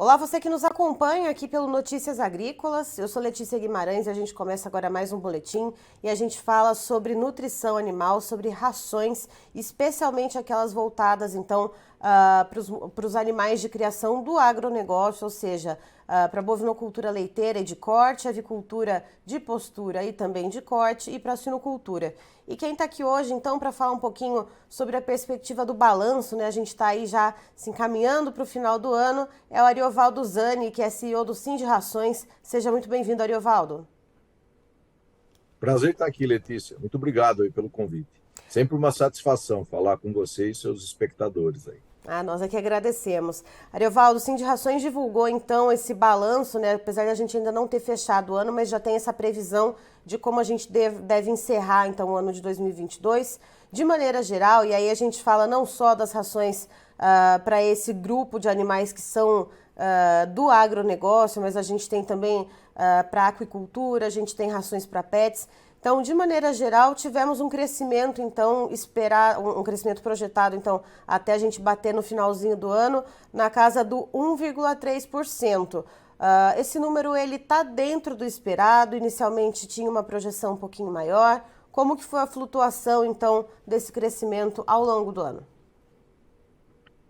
Olá, você que nos acompanha aqui pelo Notícias Agrícolas. Eu sou Letícia Guimarães e a gente começa agora mais um boletim e a gente fala sobre nutrição animal, sobre rações, especialmente aquelas voltadas então para os animais de criação do agronegócio, ou seja, para a bovinocultura leiteira e de corte, avicultura de postura e também de corte e para a suinocultura. E quem está aqui hoje, então, para falar um pouquinho sobre a perspectiva do balanço, né? A gente está aí já se encaminhando para o final do ano, é o Ariovaldo Zani, que é CEO do Sind Rações. Seja muito bem-vindo, Ariovaldo. Prazer estar aqui, Letícia. Muito obrigado aí pelo convite. Sempre uma satisfação falar com você e seus espectadores aí. Nós aqui agradecemos. Ariovaldo, o Sind Rações divulgou então esse balanço, né? Apesar de a gente ainda não ter fechado o ano, mas já tem essa previsão de como a gente deve encerrar então o ano de 2022 de maneira geral. E aí a gente fala não só das rações para esse grupo de animais que são do agronegócio, mas a gente tem também para aquicultura, a gente tem rações para pets. Então, de maneira geral, tivemos um crescimento, então, um crescimento projetado, então, até a gente bater no finalzinho do ano, na casa do 1,3%. Esse número, ele está dentro do esperado, inicialmente tinha uma projeção um pouquinho maior. Como que foi a flutuação, então, desse crescimento ao longo do ano?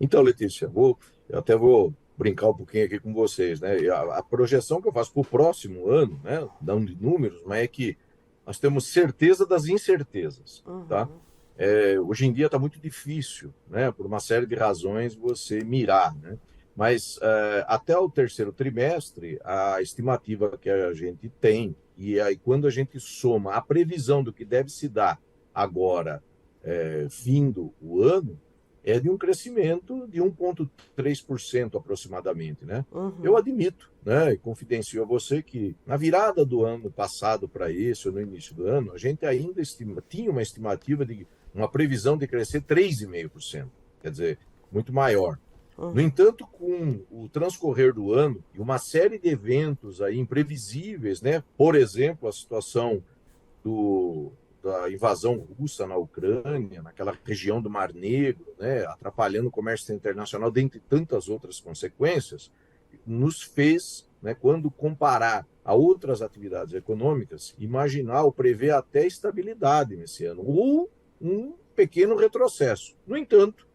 Então, Letícia, eu até vou brincar um pouquinho aqui com vocês, né? E a projeção que eu faço para o próximo ano, né, dando de números, mas é que nós temos certeza das incertezas, tá? Hoje em dia está muito difícil, né, por uma série de razões, você mirar, né? Mas até o terceiro trimestre, a estimativa que a gente tem, e aí quando a gente soma a previsão do que deve se dar agora, findo o ano, é de um crescimento de 1,3% aproximadamente, né? Eu admito, né, e confidencio a você que na virada do ano passado para esse, ou no início do ano, a gente ainda tinha uma estimativa de uma previsão de crescer 3,5%, quer dizer, muito maior. No entanto, com o transcorrer do ano e uma série de eventos aí imprevisíveis, né? Por exemplo, a situação da invasão russa na Ucrânia, naquela região do Mar Negro, né, atrapalhando o comércio internacional, dentre tantas outras consequências, nos fez, né, quando comparar a outras atividades econômicas, imaginar ou prever até estabilidade nesse ano, ou um pequeno retrocesso. No entanto,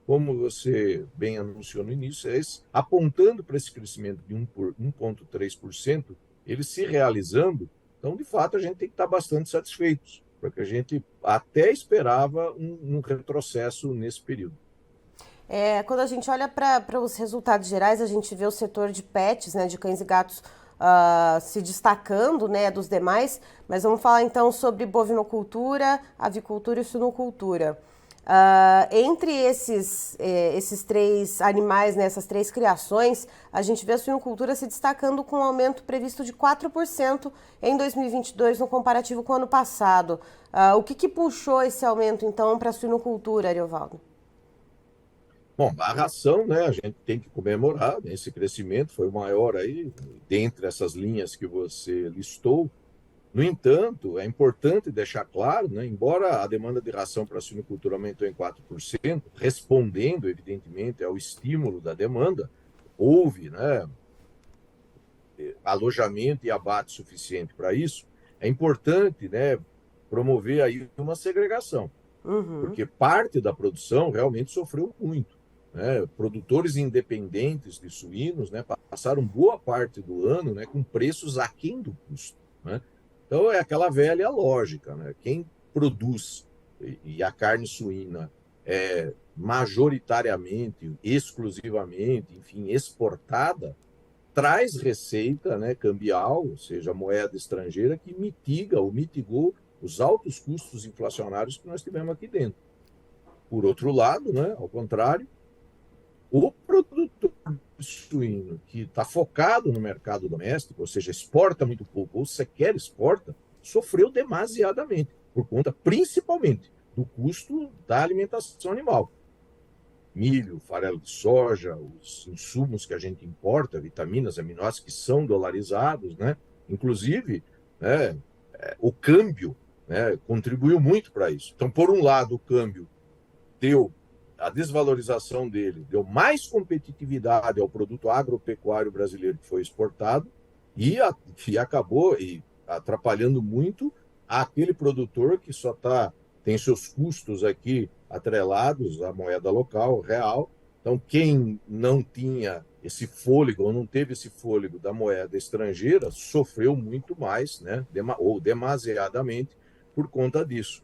como você bem anunciou no início, apontando para esse crescimento de 1,3%, ele se realizando, então, de fato, a gente tem que estar bastante satisfeitos, porque a gente até esperava um retrocesso nesse período. Quando a gente olha para os resultados gerais, a gente vê o setor de pets, né, de cães e gatos, se destacando, né, dos demais, mas vamos falar então sobre bovinocultura, avicultura e suinocultura. Entre esses três animais, né, essas três criações, a gente vê a suinocultura se destacando com um aumento previsto de 4% em 2022 no comparativo com o ano passado. O que puxou esse aumento, então, para a suinocultura, Ariovaldo? Bom, a ração, né, a gente tem que comemorar, né, esse crescimento foi o maior aí, dentre essas linhas que você listou. No entanto, é importante deixar claro, né, embora a demanda de ração para a suinocultura aumentou em 4%, respondendo, evidentemente, ao estímulo da demanda, houve, né, alojamento e abate suficiente para isso, é importante, né, promover aí uma segregação, porque parte da produção realmente sofreu muito, né? Produtores independentes de suínos, né, passaram boa parte do ano, né, com preços aquém do custo, né? Então é aquela velha lógica, né? Quem produz e a carne suína é majoritariamente, exclusivamente, enfim, exportada, traz receita, né, cambial, ou seja, moeda estrangeira, que mitiga ou mitigou os altos custos inflacionários que nós tivemos aqui dentro. Por outro lado, né, ao contrário, o produtor suíno que está focado no mercado doméstico, ou seja, exporta muito pouco, ou sequer exporta, sofreu demasiadamente, por conta, principalmente, do custo da alimentação animal. Milho, farelo de soja, os insumos que a gente importa, vitaminas, aminoácidos que são dolarizados, né? Inclusive, né, o câmbio, né, contribuiu muito para isso. Então, por um lado, o câmbio deu a desvalorização dele deu mais competitividade ao produto agropecuário brasileiro que foi exportado e acabou atrapalhando muito aquele produtor que tem seus custos aqui atrelados à moeda local, real. Então, quem não tinha esse fôlego, ou não teve esse fôlego da moeda estrangeira, sofreu muito mais, né? Ou demasiadamente, por conta disso.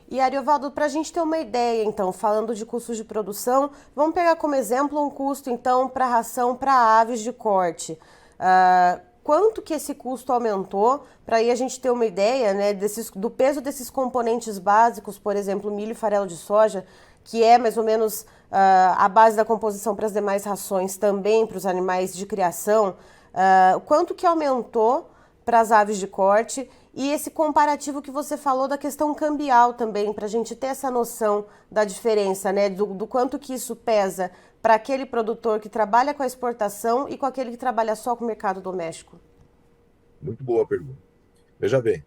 E, Ariovaldo, para a gente ter uma ideia, então, falando de custos de produção, vamos pegar como exemplo um custo, então, para ração para aves de corte. Quanto que esse custo aumentou, para aí a gente ter uma ideia, né, do peso desses componentes básicos, por exemplo, milho e farelo de soja, que é mais ou menos a base da composição para as demais rações, também para os animais de criação. Quanto que aumentou para as aves de corte? E esse comparativo que você falou da questão cambial também, para a gente ter essa noção da diferença, né, do quanto que isso pesa para aquele produtor que trabalha com a exportação e com aquele que trabalha só com o mercado doméstico. Muito boa pergunta. Veja bem,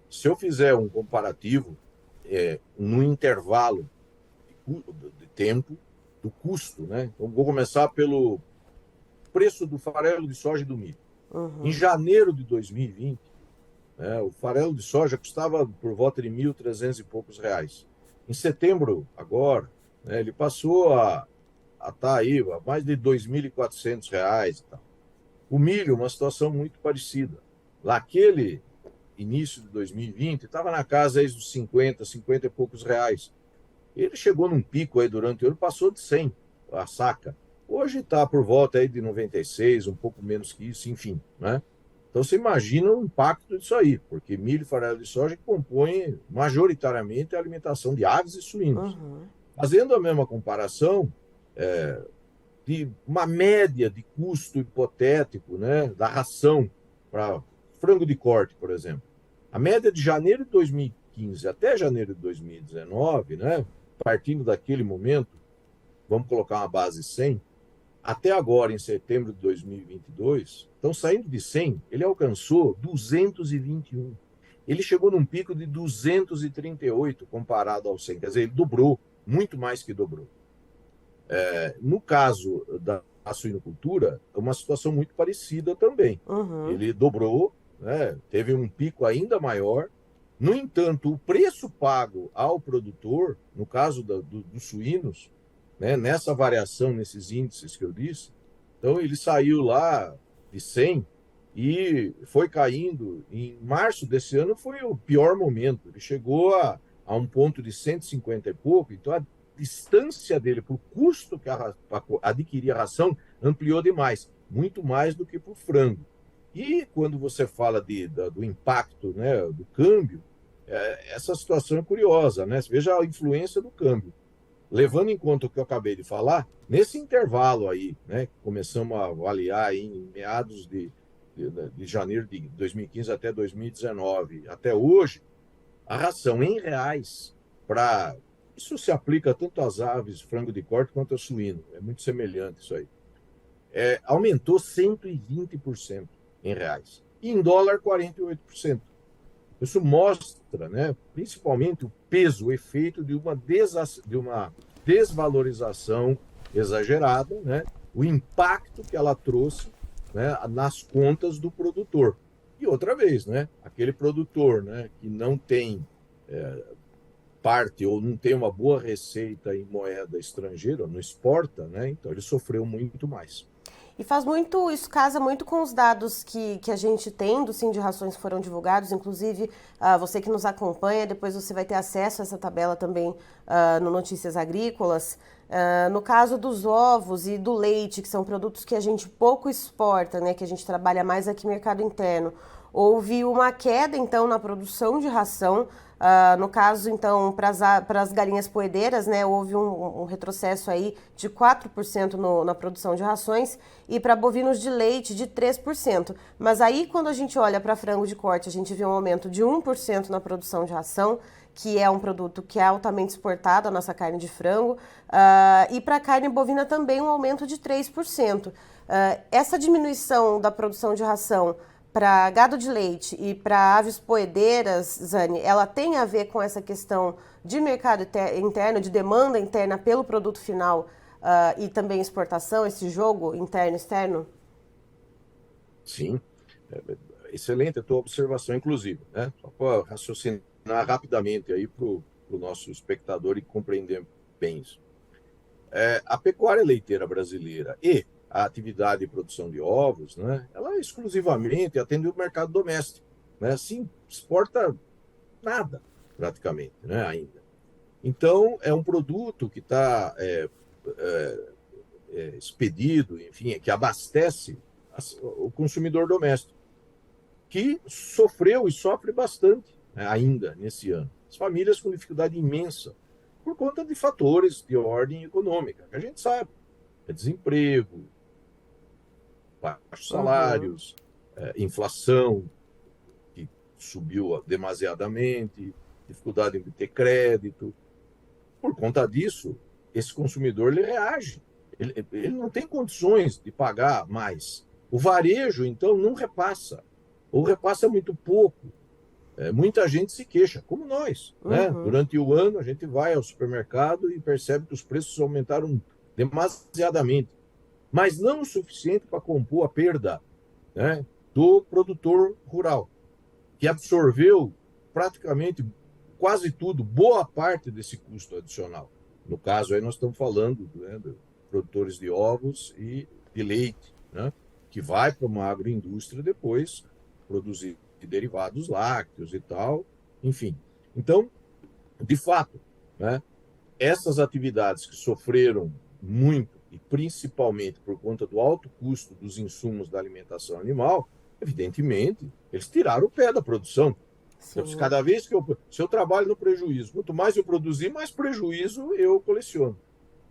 se eu fizer um comparativo no intervalo de tempo, do custo, né? Então, vou começar pelo preço do farelo de soja e do milho. Uhum. Em janeiro de 2020, o farelo de soja custava por volta de 1.300 e poucos reais. Em setembro, agora, ele passou a estar aí a mais de 2.400 reais. E tal. O milho, uma situação muito parecida. Lá, aquele início de 2020, estava na casa aí dos 50 e poucos reais. Ele chegou num pico aí durante o ano, passou de 100 a saca. Hoje está por volta aí de 96, um pouco menos que isso, enfim, né? Então, você imagina o impacto disso aí, porque milho e farelo de soja compõem majoritariamente a alimentação de aves e suínos. Uhum. Fazendo a mesma comparação, de uma média de custo hipotético, né, da ração para frango de corte, por exemplo. A média de janeiro de 2015 até janeiro de 2019, né, partindo daquele momento, vamos colocar uma base 100, até agora, em setembro de 2022, então saindo de 100, ele alcançou 221. Ele chegou num pico de 238 comparado ao 100, quer dizer, ele dobrou, muito mais que dobrou. No caso da suinocultura, é uma situação muito parecida também. Uhum. Ele dobrou, né, teve um pico ainda maior. No entanto, o preço pago ao produtor, no caso dos suínos, né, nessa variação, nesses índices que eu disse, então ele saiu lá de 100 e foi caindo. Em março desse ano foi o pior momento. Ele chegou a um ponto de 150 e pouco, então a distância dele para o custo para adquirir a ração ampliou demais, muito mais do que para o frango. E quando você fala do impacto, né, do câmbio, essa situação é curiosa, né? Você veja a influência do câmbio. Levando em conta o que eu acabei de falar, nesse intervalo aí, né, que começamos a avaliar em meados de janeiro de 2015 até 2019, até hoje, a ração em reais para... Isso se aplica tanto às aves, frango de corte, quanto ao suíno. É muito semelhante isso aí. Aumentou 120% em reais. E em dólar, 48%. Isso mostra, né, principalmente o peso, o efeito de uma desvalorização exagerada, né, o impacto que ela trouxe, né, nas contas do produtor. E outra vez, né, aquele produtor, né, que não tem parte ou não tem uma boa receita em moeda estrangeira, não exporta, né, então ele sofreu muito mais. E isso casa muito com os dados que a gente tem do Sim de Rações que foram divulgados, inclusive você que nos acompanha, depois você vai ter acesso a essa tabela também no Notícias Agrícolas. No caso dos ovos e do leite, que são produtos que a gente pouco exporta, né, que a gente trabalha mais aqui no mercado interno, houve uma queda, então, na produção de ração. No caso, então, para as galinhas poedeiras, né, houve um retrocesso aí de 4% na produção de rações e para bovinos de leite de 3%. Mas aí, quando a gente olha para frango de corte, a gente vê um aumento de 1% na produção de ração, que é um produto que é altamente exportado, a nossa carne de frango, e para a carne bovina também um aumento de 3%. Essa diminuição da produção de ração para gado de leite e para aves poedeiras, Zane, ela tem a ver com essa questão de mercado interno, de demanda interna pelo produto final e também exportação, esse jogo interno-externo? Sim, excelente a tua observação, inclusive, né? Só para raciocinar rapidamente aí para o nosso espectador e compreender bem isso. A pecuária leiteira brasileira e a atividade de produção de ovos, né, ela exclusivamente atende o mercado doméstico, né? Assim, exporta nada, praticamente, né, ainda. Então, é um produto que está expedido, enfim, que abastece o consumidor doméstico, que sofreu e sofre bastante, né, ainda nesse ano. As famílias com dificuldade imensa por conta de fatores de ordem econômica, que a gente sabe, é desemprego, baixos Uhum. salários, inflação que subiu demasiadamente, dificuldade de ter crédito. Por conta disso, esse consumidor ele reage. Ele não tem condições de pagar mais. O varejo, então, não repassa. Ou repassa muito pouco. Muita gente se queixa, como nós. Né? Uhum. Durante o ano, a gente vai ao supermercado e percebe que os preços aumentaram demasiadamente, mas não o suficiente para compor a perda, né, do produtor rural, que absorveu praticamente quase tudo, boa parte desse custo adicional. No caso, aí nós estamos falando, né, de produtores de ovos e de leite, né, que vai para uma agroindústria depois produzir derivados lácteos e tal, enfim. Então, de fato, né, essas atividades que sofreram muito, e principalmente por conta do alto custo dos insumos da alimentação animal, evidentemente, eles tiraram o pé da produção. Então, Sim. cada vez que se eu trabalho no prejuízo, quanto mais eu produzir, mais prejuízo eu coleciono.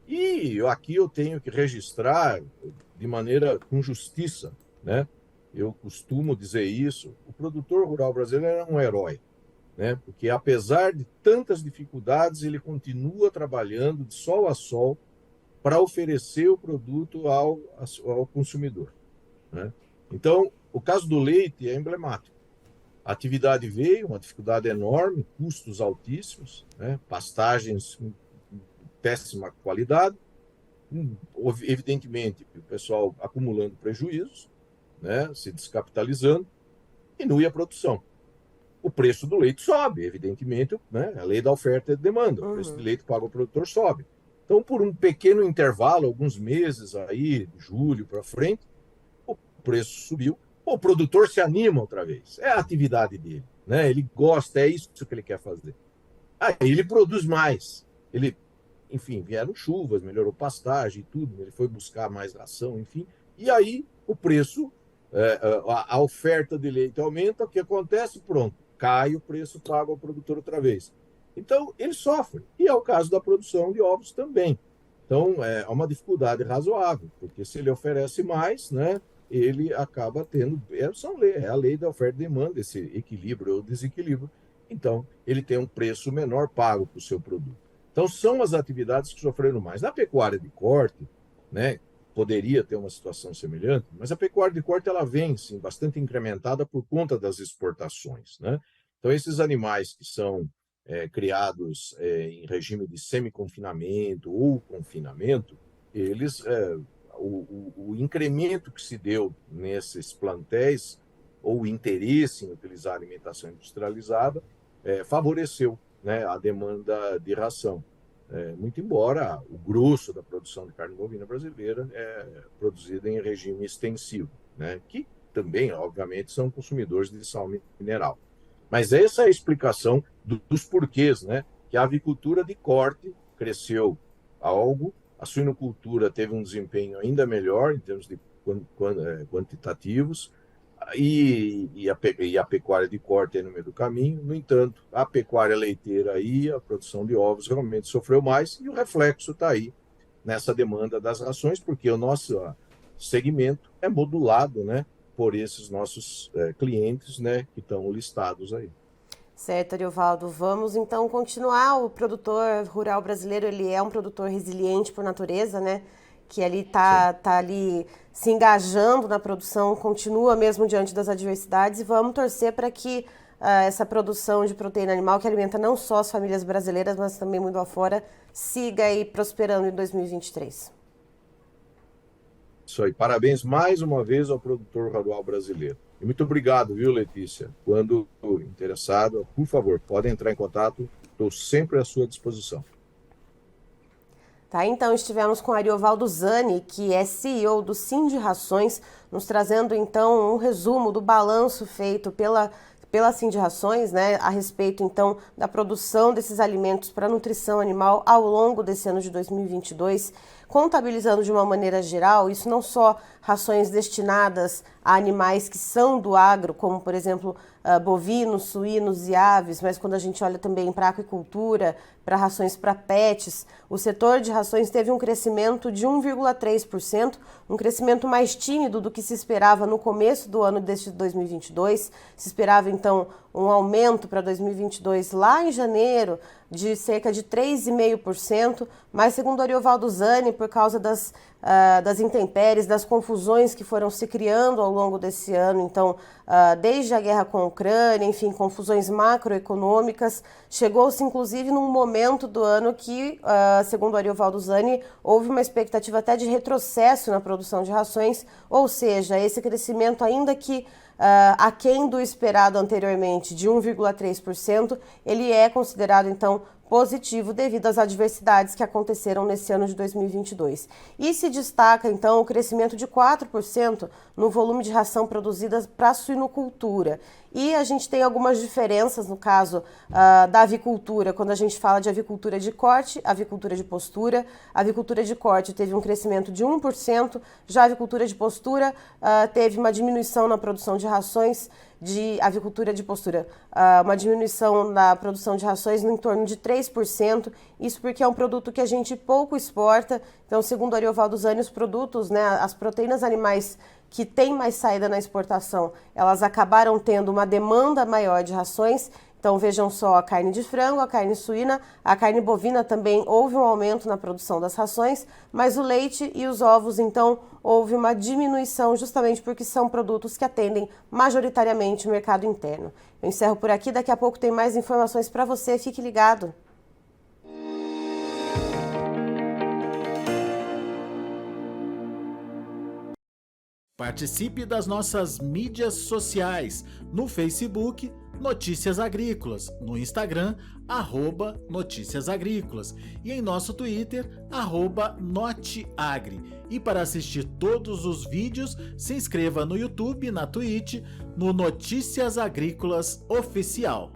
E aqui eu tenho que registrar de maneira com justiça, né? Eu costumo dizer isso, o produtor rural brasileiro é um herói, né? Porque apesar de tantas dificuldades, ele continua trabalhando de sol a sol para oferecer o produto ao consumidor, né? Então, o caso do leite é emblemático. A atividade veio, uma dificuldade enorme, custos altíssimos, né? Pastagens com péssima qualidade, evidentemente o pessoal acumulando prejuízos, né? Se descapitalizando, diminui a produção. O preço do leite sobe, evidentemente, né? A lei da oferta e da demanda, o preço de Uhum. leite pago ao produtor sobe. Então, por um pequeno intervalo, alguns meses aí, de julho para frente, o preço subiu, o produtor se anima outra vez. É a atividade dele, né? Ele gosta, é isso que ele quer fazer. Aí ele produz mais. Ele, enfim, vieram chuvas, melhorou pastagem e tudo, ele foi buscar mais ração, enfim. E aí o preço, a oferta de leite aumenta, o que acontece? Pronto, cai o preço pago ao produtor outra vez. Então, ele sofre. E é o caso da produção de ovos também. Então, é uma dificuldade razoável, porque se ele oferece mais, né, ele acaba tendo. É a lei da oferta e demanda, esse equilíbrio ou desequilíbrio. Então, ele tem um preço menor pago para o seu produto. Então, são as atividades que sofreram mais. Na pecuária de corte, né, poderia ter uma situação semelhante, mas a pecuária de corte ela vem, sim, bastante incrementada por conta das exportações. Né? Então, esses animais que são criados em regime de semi-confinamento ou confinamento, eles, o incremento que se deu nesses plantéis ou interesse em utilizar alimentação industrializada favoreceu, né, a demanda de ração. Muito embora o grosso da produção de carne bovina brasileira é produzida em regime extensivo, né, que também, obviamente, são consumidores de sal mineral. Mas essa é a explicação dos porquês, né? Que a avicultura de corte cresceu algo, a suinocultura teve um desempenho ainda melhor em termos de quantitativos, e a pecuária de corte é no meio do caminho. No entanto, a pecuária leiteira e a produção de ovos realmente sofreu mais, e o reflexo está aí nessa demanda das rações, porque o nosso segmento é modulado, né, por esses nossos clientes, né, que estão listados aí. Certo, Ariovaldo. Vamos então continuar. O produtor rural brasileiro, ele é um produtor resiliente por natureza, né? que ele tá ali se engajando na produção, continua mesmo diante das adversidades, e vamos torcer para que essa produção de proteína animal, que alimenta não só as famílias brasileiras, mas também muito afora, siga aí prosperando em 2023. Isso aí. Parabéns mais uma vez ao produtor rural brasileiro. E muito obrigado, viu, Letícia? Quando interessado, por favor, podem entrar em contato. Estou sempre à sua disposição. Tá, então estivemos com Ariovaldo Zani, que é CEO do Sindicações, nos trazendo então um resumo do balanço feito pela Sindicações, né, a respeito então da produção desses alimentos para nutrição animal ao longo desse ano de 2022, contabilizando de uma maneira geral, isso não só rações destinadas a animais que são do agro, como por exemplo bovinos, suínos e aves, mas quando a gente olha também para a aquicultura, para rações para pets, o setor de rações teve um crescimento de 1,3%, um crescimento mais tímido do que se esperava no começo do ano deste 2022. Se esperava então um aumento para 2022 lá em janeiro de cerca de 3,5%, mas segundo Ariovaldo Zani, por causa das intempéries, das confusões que foram se criando ao longo desse ano, então desde a guerra com a Ucrânia, enfim, confusões macroeconômicas, chegou-se inclusive num momento do ano que, segundo Ariovaldo Zani, houve uma expectativa até de retrocesso na produção de rações, ou seja, esse crescimento ainda que aquém do esperado anteriormente de 1,3%, ele é considerado então positivo devido às adversidades que aconteceram nesse ano de 2022. E se destaca, então, o crescimento de 4% no volume de ração produzida para a suinocultura. E a gente tem algumas diferenças no caso da avicultura, quando a gente fala de avicultura de corte, avicultura de postura. A avicultura de corte teve um crescimento de 1%, já a avicultura de postura teve uma diminuição na produção de rações de avicultura de postura, uma diminuição na produção de rações no entorno de 3%, isso porque é um produto que a gente pouco exporta. Então, segundo Ariovaldo Zani, os produtos, né, as proteínas animais que têm mais saída na exportação, elas acabaram tendo uma demanda maior de rações. Então vejam só, a carne de frango, a carne suína, a carne bovina também houve um aumento na produção das rações, mas o leite e os ovos, então, houve uma diminuição justamente porque são produtos que atendem majoritariamente o mercado interno. Eu encerro por aqui, daqui a pouco tem mais informações para você, fique ligado. Participe das nossas mídias sociais, no Facebook, Notícias Agrícolas, no Instagram, @Notícias Agrícolas e em nosso Twitter, @Noteagri. E para assistir todos os vídeos, se inscreva no YouTube, na Twitch, no Notícias Agrícolas Oficial.